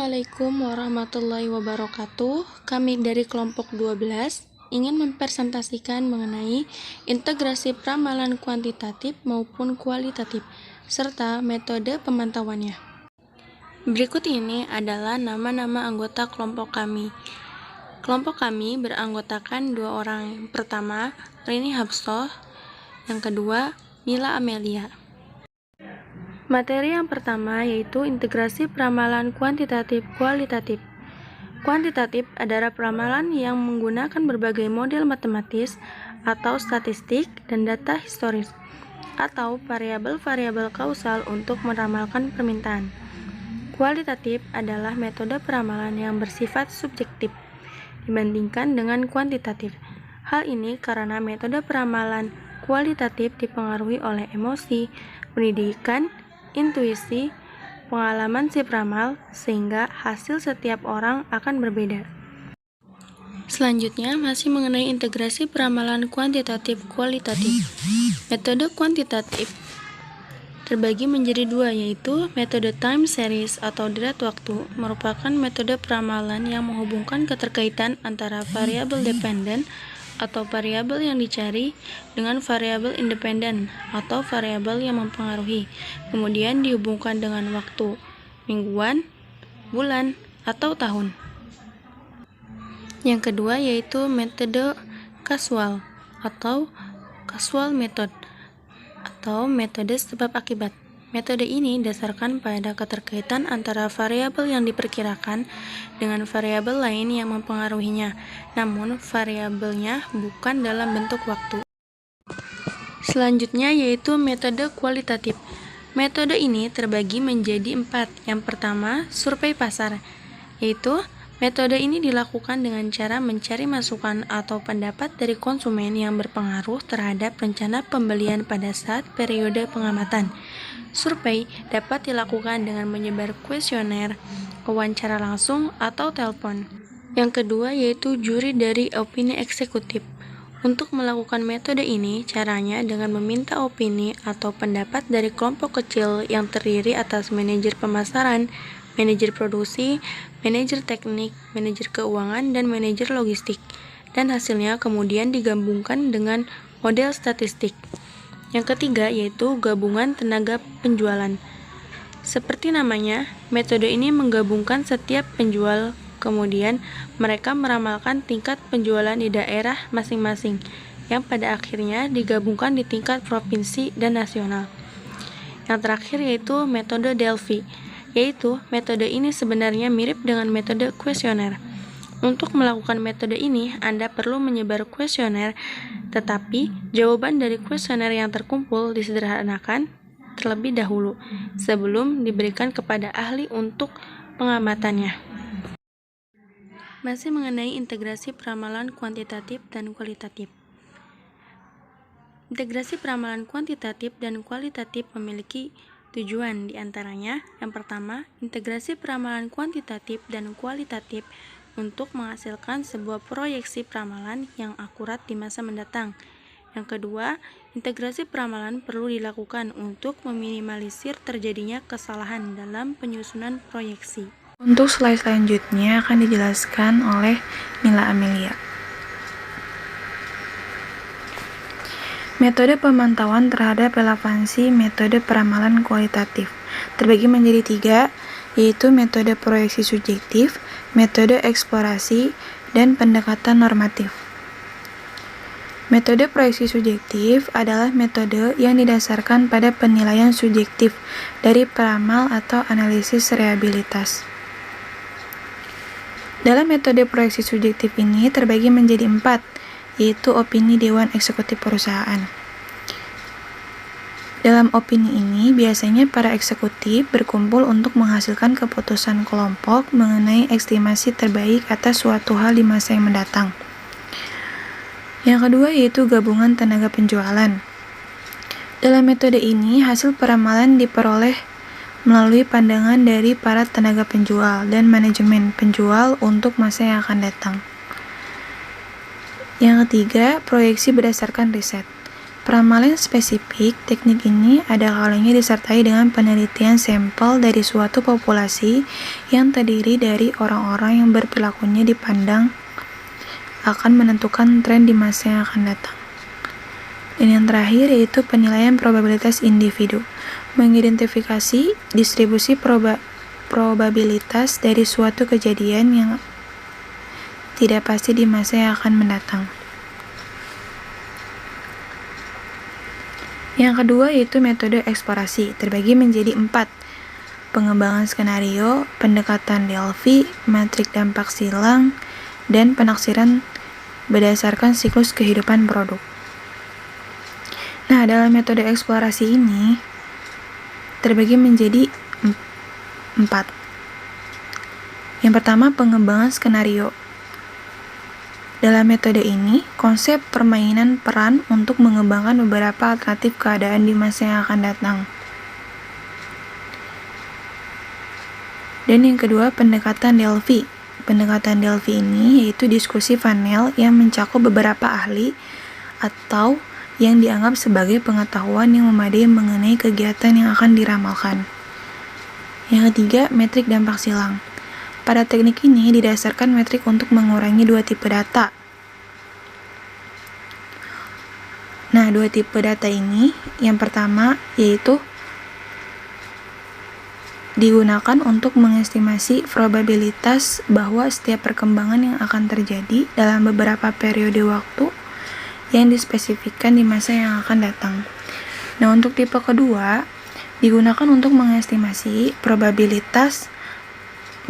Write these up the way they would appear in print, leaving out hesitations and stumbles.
Assalamualaikum warahmatullahi wabarakatuh. Kami dari kelompok 12 ingin mempresentasikan mengenai integrasi peramalan kuantitatif maupun kualitatif, serta metode pemantauannya. Berikut ini adalah nama-nama anggota kelompok kami. Kelompok kami beranggotakan 2 orang. Yang pertama, Rini Hapsoh. Yang kedua, Mila Amelia. Materi yang pertama yaitu integrasi peramalan kuantitatif kualitatif. Kuantitatif adalah peramalan yang menggunakan berbagai model matematis atau statistik dan data historis atau variabel-variabel kausal untuk meramalkan permintaan. Kualitatif adalah metode peramalan yang bersifat subjektif dibandingkan dengan kuantitatif. Hal ini karena metode peramalan kualitatif dipengaruhi oleh emosi, pendidikan, intuisi, pengalaman si peramal, sehingga hasil setiap orang akan berbeda. Selanjutnya, masih mengenai integrasi peramalan kuantitatif kualitatif. Metode kuantitatif terbagi menjadi 2, yaitu metode time series atau deret waktu, merupakan metode peramalan yang menghubungkan keterkaitan antara variabel dependen atau variabel yang dicari dengan variabel independen atau variabel yang mempengaruhi, kemudian dihubungkan dengan waktu, mingguan, bulan, atau tahun. Yang kedua yaitu metode kasual atau casual method atau metode sebab akibat. Metode ini dasarkan pada keterkaitan antara variabel yang diperkirakan dengan variabel lain yang mempengaruhinya, namun variabelnya bukan dalam bentuk waktu. Selanjutnya yaitu metode kualitatif. Metode ini terbagi menjadi 4. Yang pertama, survei pasar, yaitu metode ini dilakukan dengan cara mencari masukan atau pendapat dari konsumen yang berpengaruh terhadap rencana pembelian pada saat periode pengamatan. Survei dapat dilakukan dengan menyebar kuesioner, wawancara langsung, atau telepon. Yang kedua yaitu juri dari opini eksekutif. Untuk melakukan metode ini, caranya dengan meminta opini atau pendapat dari kelompok kecil yang terdiri atas manajer pemasaran, manajer produksi, manajer teknik, manajer keuangan, dan manajer logistik. Dan hasilnya kemudian digabungkan dengan model statistik. Yang ketiga yaitu gabungan tenaga penjualan. Seperti namanya, metode ini menggabungkan setiap penjual, kemudian mereka meramalkan tingkat penjualan di daerah masing-masing, yang pada akhirnya digabungkan di tingkat provinsi dan nasional. Yang terakhir yaitu metode Delphi, yaitu metode ini sebenarnya mirip dengan metode kuesioner. Untuk melakukan metode ini, Anda perlu menyebar kuesioner, tetapi jawaban dari kuesioner yang terkumpul disederhanakan terlebih dahulu sebelum diberikan kepada ahli untuk pengamatannya. Masih mengenai integrasi peramalan kuantitatif dan kualitatif. Integrasi peramalan kuantitatif dan kualitatif memiliki tujuan diantaranya. Yang pertama, integrasi peramalan kuantitatif dan kualitatif untuk menghasilkan sebuah proyeksi peramalan yang akurat di masa mendatang. Yang kedua, integrasi peramalan perlu dilakukan untuk meminimalisir terjadinya kesalahan dalam penyusunan proyeksi. Untuk slide selanjutnya akan dijelaskan oleh Mila Amelia. Metode pemantauan terhadap relevansi metode peramalan kualitatif terbagi menjadi 3, yaitu metode proyeksi subjektif, metode eksplorasi, dan pendekatan normatif. Metode proyeksi subjektif adalah metode yang didasarkan pada penilaian subjektif dari peramal atau analisis reliabilitas. Dalam metode proyeksi subjektif ini terbagi menjadi 4, yaitu opini Dewan Eksekutif Perusahaan. Dalam opini ini, biasanya para eksekutif berkumpul untuk menghasilkan keputusan kelompok mengenai estimasi terbaik atas suatu hal di masa yang mendatang. Yang kedua yaitu gabungan tenaga penjualan. Dalam metode ini, hasil peramalan diperoleh melalui pandangan dari para tenaga penjual dan manajemen penjual untuk masa yang akan datang. Yang ketiga, proyeksi berdasarkan riset. peramalan spesifik, teknik ini ada kalanya disertai dengan penelitian sampel dari suatu populasi yang terdiri dari orang-orang yang berperilakunya dipandang akan menentukan tren di masa yang akan datang. Dan yang terakhir yaitu penilaian probabilitas individu, mengidentifikasi distribusi probabilitas dari suatu kejadian yang tidak pasti di masa yang akan mendatang. Yang kedua yaitu metode eksplorasi, terbagi menjadi 4. Pengembangan skenario, pendekatan Delphi, matrik dampak silang, dan penaksiran berdasarkan siklus kehidupan produk. Nah, dalam metode eksplorasi ini terbagi menjadi 4. Yang pertama, pengembangan skenario. Dalam metode ini, konsep permainan peran untuk mengembangkan beberapa alternatif keadaan di masa yang akan datang. Dan yang kedua, pendekatan Delphi. Pendekatan Delphi ini yaitu diskusi panel yang mencakup beberapa ahli atau yang dianggap sebagai pengetahuan yang memadai mengenai kegiatan yang akan diramalkan. Yang ketiga, metrik dampak silang. Pada teknik ini didasarkan metrik untuk mengurangi 2 tipe data. Nah, 2 tipe data ini, yang pertama yaitu digunakan untuk mengestimasi probabilitas bahwa setiap perkembangan yang akan terjadi dalam beberapa periode waktu yang dispesifikkan di masa yang akan datang. Nah, untuk tipe kedua, digunakan untuk mengestimasi probabilitas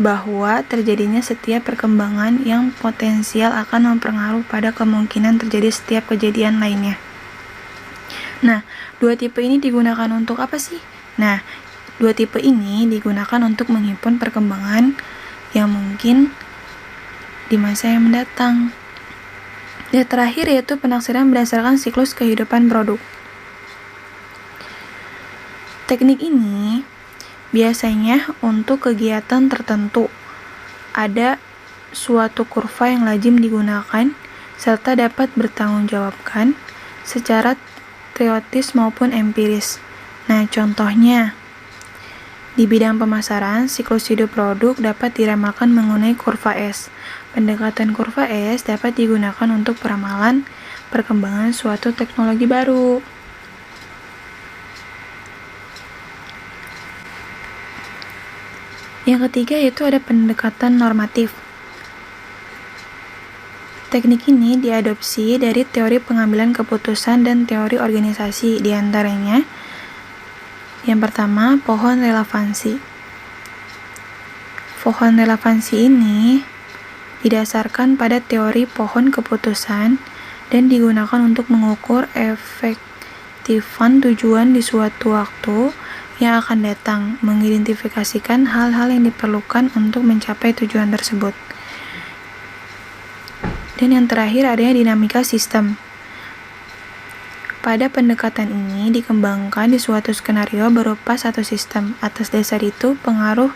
bahwa terjadinya setiap perkembangan yang potensial akan mempengaruhi pada kemungkinan terjadi setiap kejadian lainnya. Nah, 2 tipe ini digunakan untuk apa sih? Nah, 2 tipe ini digunakan untuk menghimpun perkembangan yang mungkin di masa yang mendatang. Dan terakhir yaitu penaksiran berdasarkan siklus kehidupan produk. Teknik ini biasanya untuk kegiatan tertentu. Ada suatu kurva yang lazim digunakan serta dapat bertanggungjawabkan secara teoritis maupun empiris. Nah, contohnya di bidang pemasaran, siklus hidup produk dapat diramalkan menggunakan kurva S. Pendekatan kurva S dapat digunakan untuk peramalan perkembangan suatu teknologi baru. Yang ketiga yaitu ada pendekatan normatif. Teknik ini diadopsi dari teori pengambilan keputusan dan teori organisasi, di antaranya yang pertama, pohon relevansi. Pohon relevansi ini didasarkan pada teori pohon keputusan dan digunakan untuk mengukur efektifan tujuan di suatu waktu yang akan datang, mengidentifikasikan hal-hal yang diperlukan untuk mencapai tujuan tersebut. Dan yang terakhir adanya dinamika sistem. Pada pendekatan ini dikembangkan di suatu skenario berupa satu sistem. Atas dasar itu, pengaruh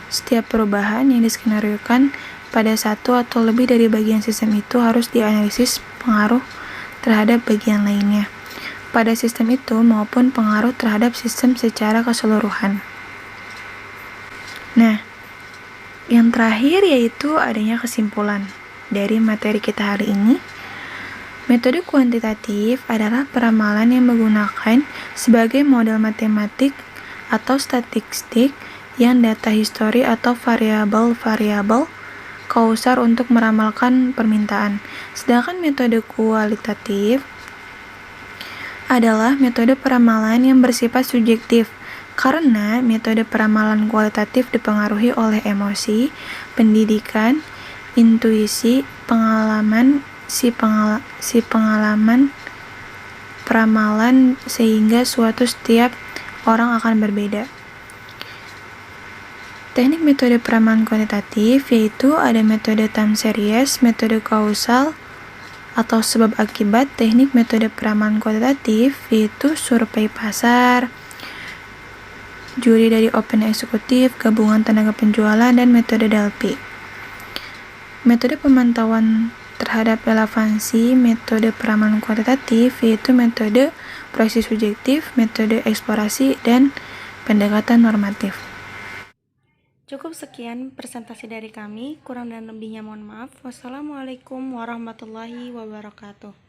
setiap perubahan yang diskenariokan pada satu atau lebih dari bagian sistem itu harus dianalisis pengaruh terhadap bagian lainnya pada sistem itu maupun pengaruh terhadap sistem secara keseluruhan. Nah, yang terakhir yaitu adanya kesimpulan dari materi kita hari ini. Metode kuantitatif adalah peramalan yang menggunakan sebagai model matematik atau statistik yang data histori atau variabel-variabel kausal untuk meramalkan permintaan. Sedangkan metode kualitatif adalah metode peramalan yang bersifat subjektif, karena metode peramalan kualitatif dipengaruhi oleh emosi, pendidikan, intuisi, pengalaman, pengalaman peramalan, sehingga suatu setiap orang akan berbeda. Teknik metode peramalan kuantitatif yaitu ada metode time series, metode kausal atau sebab akibat. Teknik metode peramalan kuantitatif yaitu survei pasar, juri dari open eksekutif, gabungan tenaga penjualan, dan metode Delphi. Metode pemantauan terhadap relevansi metode peramalan kuantitatif, yaitu metode proyeksi subjektif, metode eksplorasi, dan pendekatan normatif. Cukup sekian presentasi dari kami, kurang dan lebihnya mohon maaf. Wassalamualaikum warahmatullahi wabarakatuh.